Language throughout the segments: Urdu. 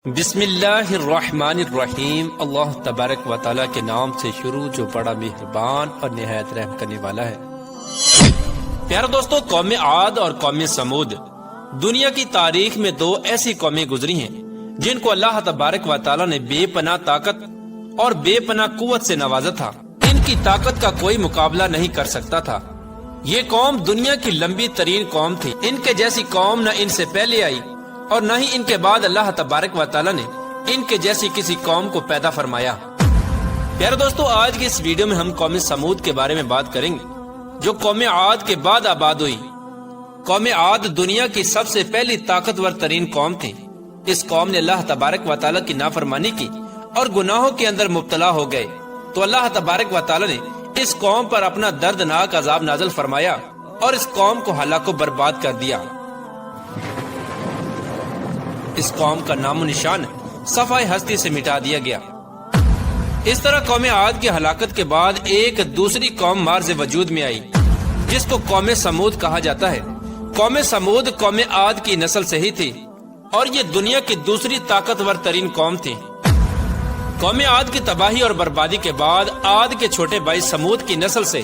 بسم اللہ الرحمن الرحیم۔ اللہ تبارک و تعالیٰ کے نام سے شروع جو بڑا مہربان اور نہایت رحم کرنے والا ہے۔ پیارے دوستو، قوم عاد اور قوم سمود دنیا کی تاریخ میں دو ایسی قومیں گزری ہیں جن کو اللہ تبارک و تعالیٰ نے بے پناہ طاقت اور بے پناہ قوت سے نوازا تھا۔ ان کی طاقت کا کوئی مقابلہ نہیں کر سکتا تھا۔ یہ قوم دنیا کی لمبی ترین قوم تھی۔ ان کے جیسی قوم نہ ان سے پہلے آئی اور نہ ہی ان کے بعد اللہ تبارک و تعالیٰ نے ان کے جیسی کسی قوم کو پیدا فرمایا۔ پیارے دوستو، آج کی اس ویڈیو میں ہم قوم سمود کے بارے میں بات کریں گے جو قوم عاد کے بعد آباد ہوئی۔ قوم عاد دنیا کی سب سے پہلی طاقتور ترین قوم تھی۔ اس قوم نے اللہ تبارک و تعالیٰ کی نافرمانی کی اور گناہوں کے اندر مبتلا ہو گئے، تو اللہ تبارک و تعالیٰ نے اس قوم پر اپنا دردناک عذاب نازل فرمایا اور اس قوم کو ہلاک و برباد کر دیا۔ اس قوم کا نام و نشان صفحہ ہستی سے مٹا دیا گیا۔ اس طرح قوم عاد کی ہلاکت کے بعد ایک دوسری قوم مارز وجود میں آئی جس کو قوم سمود کہا جاتا ہے۔ قوم سمود قوم عاد کی نسل سے ہی تھی اور یہ دنیا کی دوسری طاقتور ترین قوم تھی۔ قوم عاد کی تباہی اور بربادی کے بعد عاد کے چھوٹے بھائی سمود کی نسل سے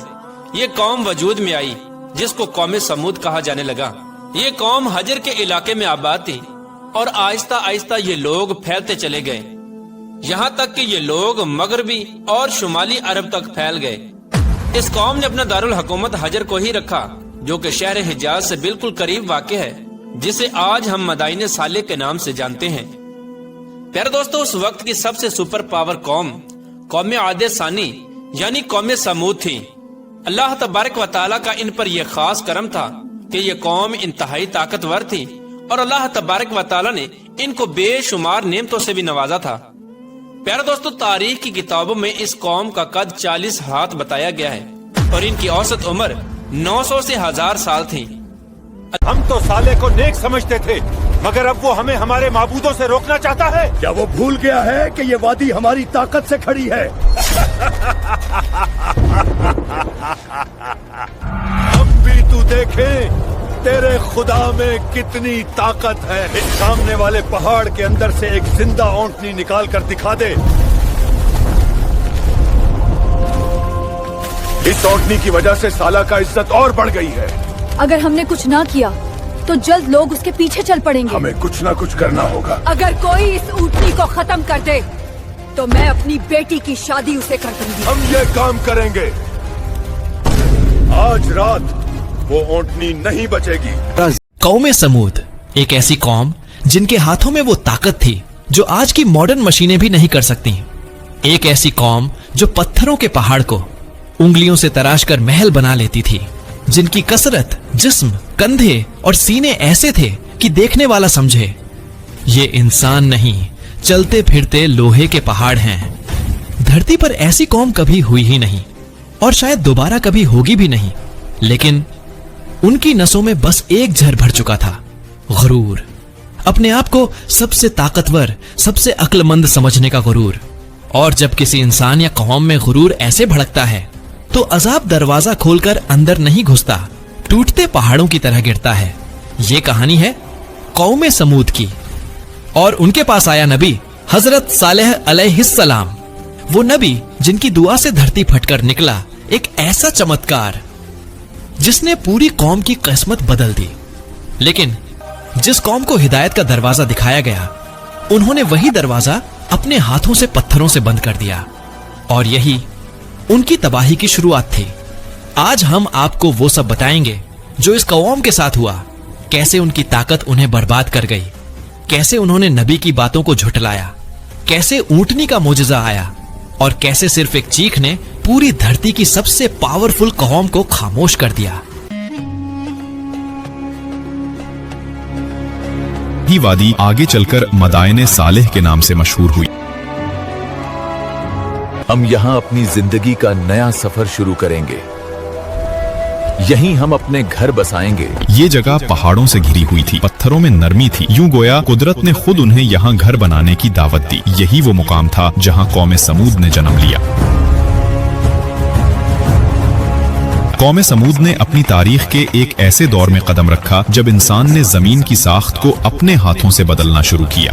یہ قوم وجود میں آئی جس کو قوم سمود کہا جانے لگا۔ یہ قوم حجر کے علاقے میں آباد تھی اور آہستہ آہستہ یہ لوگ پھیلتے چلے گئے، یہاں تک کہ یہ لوگ مغربی اور شمالی عرب تک پھیل گئے۔ اس قوم نے اپنا دارالحکومت حجر کو ہی رکھا جو کہ شہر حجاز سے بالکل قریب واقع ہے، جسے آج ہم مدائن صالح کے نام سے جانتے ہیں۔ پیارے دوستو، اس وقت کی سب سے سپر پاور قوم عاد ثانی یعنی قوم سمود تھی۔ اللہ تبارک و تعالیٰ کا ان پر یہ خاص کرم تھا کہ یہ قوم انتہائی طاقتور تھی اور اللہ تبارک و تعالیٰ نے ان کو بے شمار نعمتوں سے بھی نوازا تھا۔ پیارے دوستو، تاریخ کی کتابوں میں اس قوم کا قد 40 ہاتھ بتایا گیا ہے اور ان کی اوسط عمر 900 سے 1000 سال تھی۔ ہم تو صالح کو نیک سمجھتے تھے، مگر اب وہ ہمیں ہمارے معبودوں سے روکنا چاہتا ہے۔ کیا وہ بھول گیا ہے کہ یہ وادی ہماری طاقت سے کھڑی ہے؟ اب بھی تو دیکھیں تیرے خدا میں کتنی طاقت ہے۔ اس سامنے والے پہاڑ کے اندر سے ایک زندہ اونٹنی نکال کر دکھا دے۔ اس اونٹنی کی وجہ سے سالہ کا عزت اور بڑھ گئی ہے۔ اگر ہم نے کچھ نہ کیا تو جلد لوگ اس کے پیچھے چل پڑیں گے۔ ہمیں کچھ نہ کچھ کرنا ہوگا۔ اگر کوئی اس اونٹنی کو ختم کر دے تو میں اپنی بیٹی کی شادی اسے کر دوں گی۔ ہم یہ کام کریں گے۔ آج رات وہ اونٹنی نہیں بچے گی۔ قوم سمود ایک ایسی قوم جن کے ہاتھوں میں وہ طاقت تھی جو آج کی ماڈرن مشینیں بھی نہیں کر سکتی۔ ایک ایسی قوم جو پتھروں کے پہاڑ کو انگلیوں سے تراش کر محل بنا لیتی تھی، جن کی کثرت، جسم، کندھے اور سینے ایسے تھے کہ دیکھنے والا سمجھے یہ انسان نہیں، چلتے پھرتے لوہے کے پہاڑ ہیں۔ دھرتی پر ایسی قوم کبھی ہوئی ہی نہیں اور شاید دوبارہ کبھی ہوگی بھی نہیں، لیکن ان کی نسوں میں بس ایک جھر بھر چکا تھا، غرور، اپنے آپ کو سب سے طاقتور، سب سے عقل مند سمجھنے کا غرور۔ اور جب کسی انسان یا قوم میں غرور ایسے بھڑکتا ہے تو عذاب دروازہ کھول کر اندر نہیں گھستا، ٹوٹتے پہاڑوں کی طرح گرتا ہے۔ یہ کہانی ہے قوم سمود کی، اور ان کے پاس آیا نبی حضرت صالح علیہ السلام، وہ نبی جن کی دعا سے دھرتی پھٹ کر نکلا ایک ایسا چمتکار جس نے پوری قوم کی قسمت بدل دی۔ لیکن جس قوم کو ہدایت کا دروازہ دکھایا گیا، انہوں نے وہی دروازہ اپنے ہاتھوں سے پتھروں سے بند کر دیا، اور یہی ان کی تباہی کی شروعات تھی۔ آج ہم آپ کو وہ سب بتائیں گے جو اس قوم کے ساتھ ہوا، کیسے ان کی طاقت انہیں برباد کر گئی، کیسے انہوں نے نبی کی باتوں کو جھٹلایا، کیسے اونٹنی کا معجزہ آیا، اور کیسے صرف ایک چیخ نے پوری دھرتی کی سب سے پاورفل قوم کو خاموش کر دیا۔ یہ وادی آگے چل کر مدائن صالح کے نام سے مشہور ہوئی۔ ہم یہاں اپنی زندگی کا نیا سفر شروع کریں گے، یہیں ہم اپنے گھر بسائیں گے۔ یہ جگہ پہاڑوں سے گھری ہوئی تھی، پتھروں میں نرمی تھی، یوں گویا قدرت نے خود انہیں یہاں گھر بنانے کی دعوت دی۔ یہی وہ مقام تھا جہاں قوم سمود نے جنم لیا۔ قوم سمود نے اپنی تاریخ کے ایک ایسے دور میں قدم رکھا جب انسان نے زمین کی ساخت کو اپنے ہاتھوں سے بدلنا شروع کیا۔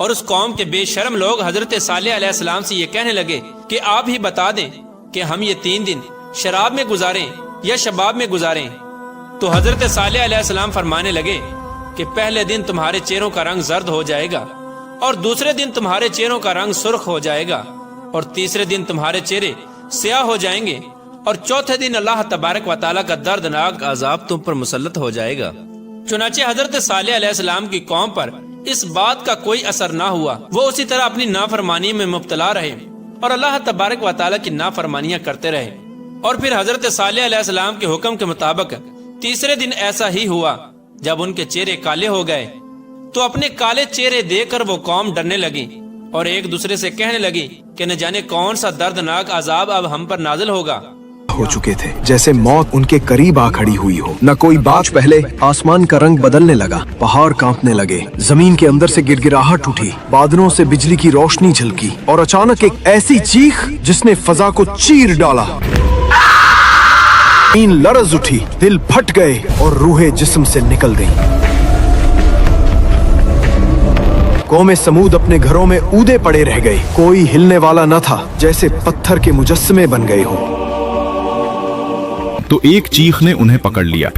اور اس قوم کے بے شرم لوگ حضرت صالح علیہ السلام سے یہ کہنے لگے کہ آپ ہی بتا دیں کہ ہم یہ 3 دن شراب میں گزاریں یا شباب میں گزاریں۔ تو حضرت صالح علیہ السلام فرمانے لگے کہ پہلے دن تمہارے چہروں کا رنگ زرد ہو جائے گا، اور دوسرے دن تمہارے چہروں کا رنگ سرخ ہو جائے گا، اور تیسرے دن تمہارے چہرے سیاہ ہو جائیں گے، اور چوتھے دن اللہ تبارک و تعالیٰ کا دردناک عذاب تم پر مسلط ہو جائے گا۔ چنانچہ حضرت صالح علیہ السلام کی قوم پر اس بات کا کوئی اثر نہ ہوا، وہ اسی طرح اپنی نافرمانی میں مبتلا رہے اور اللہ تبارک و تعالیٰ کی نافرمانیاں کرتے رہے۔ اور پھر حضرت صالح علیہ السلام کے حکم کے مطابق تیسرے دن ایسا ہی ہوا، جب ان کے چہرے کالے ہو گئے تو اپنے کالے چہرے دیکھ کر وہ قوم ڈرنے لگی اور ایک دوسرے سے کہنے لگی کہ نہ جانے کون سا دردناک عذاب اب ہم پر نازل ہوگا۔ ہو چکے تھے جیسے موت ان کے قریب آ کھڑی ہوئی ہو، نہ کوئی بات پہلے آسمان کا رنگ بدلنے لگا، پہاڑ کانپنے لگے، زمین کے اندر سے گڑگڑاہٹ اٹھی، بادلوں سے بجلی کی روشنی جھلکی، اور اچانک ایک ایسی چیخ جس نے فضا کو چیر ڈالا۔ زمین لرز اٹھی، دل پھٹ گئے اور روحیں جسم سے نکل گئیں۔ قوم سمود اپنے گھروں میں اودے پڑے رہ گئے، کوئی ہلنے والا نہ تھا، جیسے پتھر کے مجسمے بن گئے ہوں۔ تو ایک چیخ نے انہیں پکڑ لیا۔